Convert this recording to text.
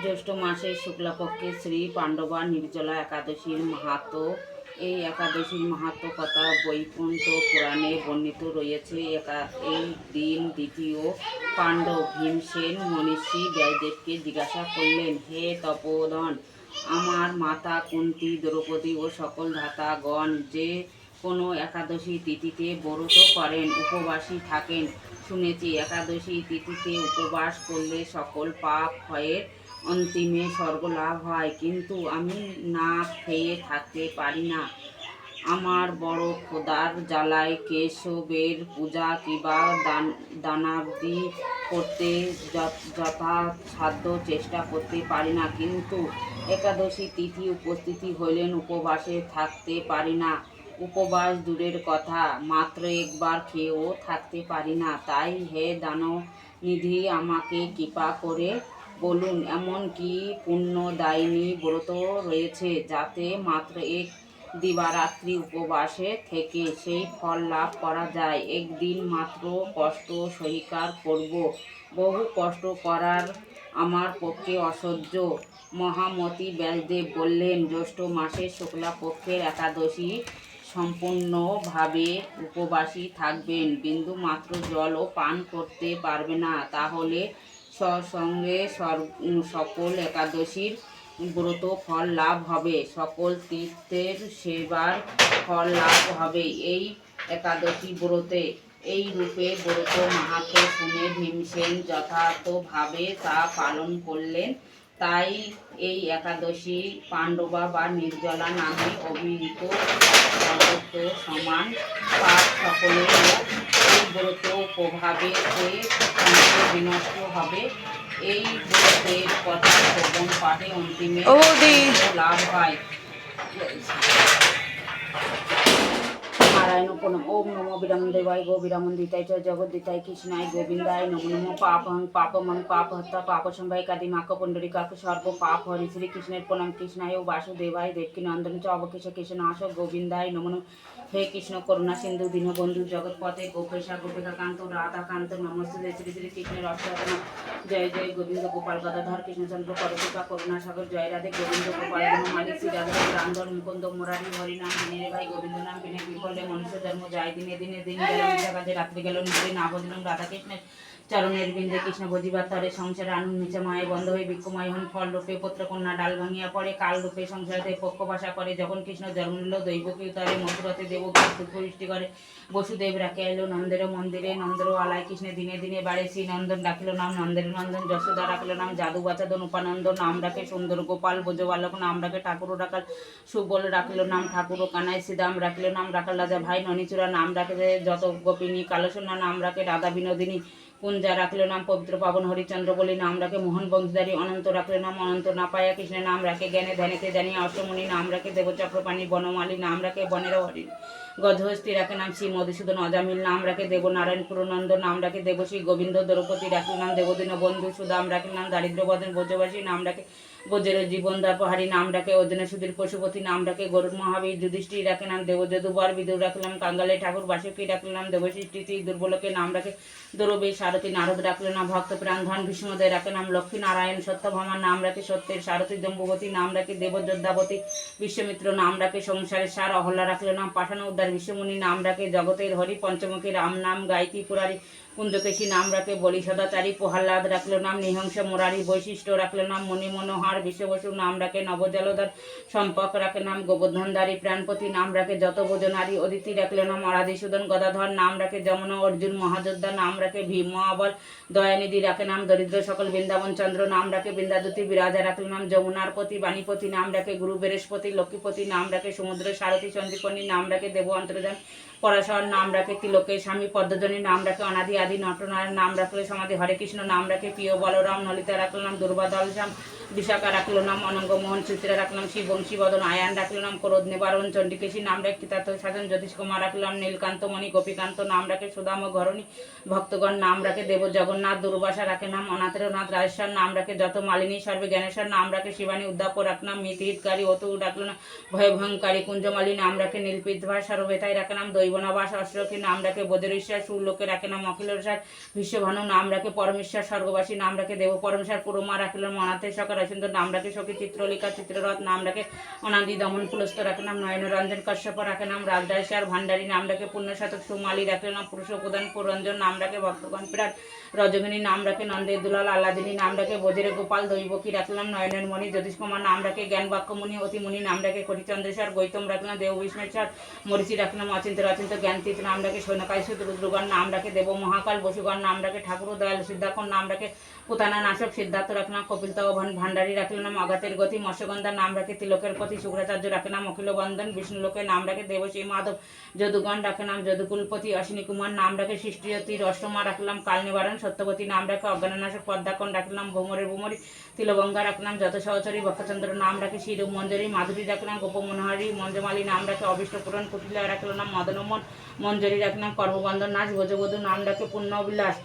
জ্যৈষ্ঠ মাসের শুক্লাপক্ষে শ্রী পাণ্ডবা নির্জলা একাদশীর মাহাত্ম্য। এই একাদশীর মাহাত্ম্য কথা বৈকুণ্ঠ পুরাণে বর্ণিত রয়েছে। এই দিন দ্বিতীয় পাণ্ডব ভীমসেন মনীষী ব্যাসদেবকে জিজ্ঞাসা করলেন, হে তপোধন, আমার মাতা কুন্তী, দ্রৌপদী ও সকল ভ্রাতাগণ যে কোনো একাদশী তিথিতে ব্রত করেন, উপবাসী থাকেন। শুনেছি একাদশী তিথিতে উপবাস করলে সকল পাপ ক্ষয়ের অন্তিমে স্বর্গলাভ হয়, কিন্তু আমি না খেয়ে থাকতে পারি না। আমার বড় ক্ষুধার জ্বালায় কেশবের পূজা কিংবা দানাদি করতে যথাসাধ্য চেষ্টা করতে পারি না, কিন্তু একাদশী তিথি উপস্থিতি হইলেন উপবাসে থাকতে পারি না। উপবাস দূরের কথা, মাত্র একবার খেয়েও থাকতে পারি না। তাই হে দাননিধি, আমাকে কৃপা করে বলুন এমন কি পুণ্যদায়িনী ব্রত রয়েছে যাতে মাত্র এক দিবারাত্রি উপবাসে থেকে সেই ফল লাভ করা যায়। একদিন মাত্র কষ্ট স্বীকার করব, বহু কষ্ট করার আমার পক্ষে অসহ্য। মহামতি ব্যাসদেব বললেন, জ্যৈষ্ঠ মাসের শুক্লাপক্ষের একাদশী সম্পূর্ণভাবে উপবাসী থাকবেন, বিন্দু মাত্র জলও পান করতে পারবে না, তাহলে সঙ্গে সকল একাদশীর ব্রত ফল লাভ হবে, সকল তীর্থের সেবার ফল লাভ হবে এই একাদশী ব্রতে। এই রূপে ব্রত মাহাত্ম্য শুনে ভীমসেন যথার্থভাবে তা পালন করলেন। তাই এই একাদশী পাণ্ডবা বা নির্জলা নামে অভিহিত। সর্বত্র সমান পাপ সকলের এই ব্রত প্রভাবে বিনষ্ট হবে। এই ব্রতের কথা শ্রবণ পাঠে অন্তিমে লাভ হয়। নারায়ণ প্রণাম। ওম নমো বিরামদেবায় গো বিরামন্দিতায় চ জগদ্দিতায় কৃষ্ণায় গোবিন্দায় নমো নমো। পাপহং পাপমং পাপহত্তা পাপসম্ভয় কাদিমাক পুণ্ডরিকাক সর্ব পাপ হরি। শ্রীকৃষ্ণের প্রণাম। কৃষ্ণায় ও বাসুদেবায় দেবকী নন্দন চ অবকেশ কৃষ্ণাশ গোবিন্দায় নমো নমঃ। হে কৃষ্ণ করুণা সিন্ধু দীনবন্ধু জগৎপতে গোপেশা গোপিকাকান্ত রাধাকান্ত নমস্তে। শ্রী শ্রী কৃষ্ণের অষ্টনাম। জয় জয় গোবিন্দ গোপাল গদাধর কৃষ্ণচন্দ্র করকৃপা করুণা সাগর। জয় রাধে গোবিন্দ গোপাল মালিক শ্রী রাধা রামধর মুকুন্দ মুরারি হরিনাম বিনে ভাই গোবিন্দ নাম বিনে বিফলে মনুষ্য জন্ম যায় দিনে দিনে। দিন গেল মিথ্যা কাজে, রাত্রি গেল নিদ্রে, না বুঝলাম রাধা কৃষ্ণের চরণের বিন্দে। কৃষ্ণ বুঝিবার তরে সংসারে আনন্দ নিচে মায়ে বন্ধ হয়ে ভিক্ষুময় হন। ফল রূপে পত্রকন্যা ডাল ভাঙিয়া পড়ে, কাল রূপে সংসারে পক্ষ বাসা করে। যখন কৃষ্ণ জন্ম নিল দৈবকী উতারে, মথুরাতে দেবকী দুঃখ বৃষ্টি করে। বসুদেব রাখে এলো নন্দের মন্দিরে, নন্দের আলায় কৃষ্ণে দিনে দিনে বাড়ে। শ্রী নন্দন ডাকিল নাম নন্দের নন্দন, যশোদা রাখিল নাম যাদু বাচাদন, উপানন্দ নাম রাখে সুন্দর গোপাল, বোঝ বালক নাম রাখে ঠাকুর রাখাল, সুবল রাখিল নাম ঠাকুর কানাই, শ্রীদাম রাখিল নাম রাখাল রাজা ভাই, ননীচূড়া নাম রাখে যত গোপিনী, কালসন্না নাম রাখে রাধা বিনোদিনী, কুঞ্জা রাখল নাম পবিত্র পাবন, হরিচন্দ্র বলি নাম রাখে মোহন বংশধারী, অনন্ত রাখল নাম অনন্ত না পায়া, কৃষ্ণের নাম রাখে জ্ঞানে ধ্যানেতে জানিয়া, অষ্টমণি নাম রাখে দেবচক্রপাণী, বনমালী নাম রাখে বনের হরি, গজহস্তি রাখে নাম শ্রী মধুসূদন, অজামিল নাম রাখে দেবনারায়ণ, পুরনন্দ নাম রাখে দেবশ্রী গোবিন্দ, দ্রৌপদী রাখিল নাম দেবদীন বন্ধু, সুদাম রাখিল নাম দারিদ্র বদন, ব্রজবাসী নাম রাখে বজ্রের জীবন দর্পহারী, নাম রাখে অর্জুনের সুধীর পশুপতি, নাম রাখে গরুর মহাবীর, যুধিষ্ঠির রাখে নাম দেবযদুবর, বিদুর রাখিল নাম কাঙ্গালে ঠাকুর, বাসুকী রাখিল নাম দেবসৃষ্টি, দুর্বলকে নাম রাখে দৌরবী সারথী, নারদ রাখিল নাম ভক্ত প্রাণধন, ভীষ্মদেব রাখে নাম লক্ষ্মী নারায়ণ, সত্যভামা নাম রাখে সত্যের সারথী, জম্বুবতী নাম রাখে দেবযোদ্ধাবতী, বিশ্বমিত্র নাম রাখে সংসারের সার, অহল্লা রাখিল নাম পাষাণ উদ্ধার, বিশ্বমুনি নাম রাখে জগতের হরি, পঞ্চমুখী রাম নাম গায়ত্রী পুরারি, কুঞ্জকেশী নাম রাখে বলি সদাচারী, প্রহ্লাদ রাখল নাম নিহংস মুরারি, বৈশিষ্ট্য রাখল নাম মণি মনোহর, বিশ্ববসু নাম রাখে নবজলধর, সম্পক রাখে নাম গোবর্ধনধারী, প্রাণপতি নাম রাখে যত বোজনারী, অদিতি রাখল নাম অরাধিসূদন, গদাধর নাম রাখে যমুনা, অর্জুন মহাযোদ্ধা নাম রাখে ভীম মহাবল, দয়ানিধি রাখে নাম দরিদ্র সকল, বৃন্দাবন চন্দ্র নাম রাখে বৃন্দাদূতি, বিরাজা রাখল নাম যমুনার পতি, বাণীপতি নাম রাখে গুরু বৃহস্পতি, লক্ষ্মীপতি নাম রাখে সমুদ্র সারথী, সন্দীপনী নাম রাখে দেব অন্তর্যান, পরাশর নাম রাখে তিলকের স্বামী, পদ্মজনী নাম রাখে অনাদি আদি, নটনারায়ণ নাম রাখলে সমাধি, হরে কৃষ্ণ নাম রাখে প্রিয় বলরাম, ললিতা রাখল নাম দুর্বাদল শ্যাম, বিশাখা রাখল নাম অনঙ্গ মোহন, চিত্রা রাখলাম শ্রী বংশীবদন, আয়ান রাখল নাম ক্রোধ নিবারণ, চণ্ডিকেশী নাম রাখে কৃতার্থ সাধন, জ্যোতিষ কুমার রাখলাম নীলকান্তমণি, গোপীকান্ত নাম রাখে সুদাম ঘরণী, ভক্তগণ নাম রাখে দেব জগন্নাথ, দুর্বাসা রাখে নাম অনাথের নাথ, রাজেশ্বর নাম রাখে যত মালিনী, সর্বে জ্ঞানেশ্বর নাম রাখে শিবানী, উদ্যাপ রাখলাম নাম মিতহিতকারী, অতু রাখল নাম ভয়ভয়ঙ্কারী, কুঞ্জমালী নাম রাখে নীলপিতভা, সর্বেতাই রাখে নাম দৈব জীবনাবাস অষ্টরক্ষী নাম রাখে বজ্রেশ্বর সুরলোকে রাখে নাম অখিলেশ্বর বিশ্বভানু নাম রাখে পরমেশ্বর স্বর্গবাসী নাম রাখে দেব পরমেশ্বর পুরমা রাখিলেন মনাতে সকার সুন্দর নাম রাখে সখী চিত্রলিকা চিত্ররথ নাম রাখে অনাদি দমন পুলস্ত রাখে নাম নয়নরঞ্জন কশ্যপ রাখে নাম রাজদাসর ভান্ডারী নাম রাখে পুণ্যশতক সুমালী রাখে নাম পুরুষ প্রধান পুরঞ্জন নাম রাখে ভক্তগণ বিরাট রজগিনী নাম রাখে নন্দের দুলাল আল্লাদিনী নাম রাখে বজরে গোপাল দৈবকী রাখলাম নয়নের মণি জ্যোতিষ কুমার নাম রাখে জ্ঞান বাক্যমণি অতিমুনি নাম রাখে কটিচন্দ্রেশ্বর গৈতম রাখলাম দেব বিষ্ণেশ্বর মরিচি রাখলাম অচিন্ত অচিন্ত জ্ঞানতীত নাম রাখে সৈন্যকায় রুদ্রগণ নাম রাখে দেব মহাকাল বসুগণ নাম রাখে ঠাকুর দয়াল সিদ্ধাক্ষণ নাম রাখে পুতানা নাশক সিদ্ধার্থ রাখলাম কপিল তখন ভান্ডারী রাখলাম অগাতের গতি মৎস্যগন্ধা নাম রাখে তিলকের পতি শুক্রাচার্য রাখে নাম অখিল বন্দন বিষ্ণুলোকে নাম রাখে দেবশ্রী মাধব যদুগণ রাখে নাম যদুকুলপতি অশ্বিনী কুমার নাম রাখে সৃষ্টিয়তী রষ্টমা রাখলাম কাল নিবারণ সত্যবতী নাম রাখে অজ্ঞাননাশক পদ্মাকণ রাখলাম ভৌমরের ভৌমরী তিলবঙ্গা রাখলাম যত সহচরী ভক্তচন্দ্র নাম রাখে শিরূপ মঞ্জরী মাধুরী রাখলাম গোপ মনোহারী মঞ্জমালী নাম রাখে অবিষ্ট পুরন কুটিলা রাখলাম মদনমন মঞ্জরী রাখলাম কর্মবন্ধন নাচ ভোজবধূ নাম রাখে পুণ্যবিলাস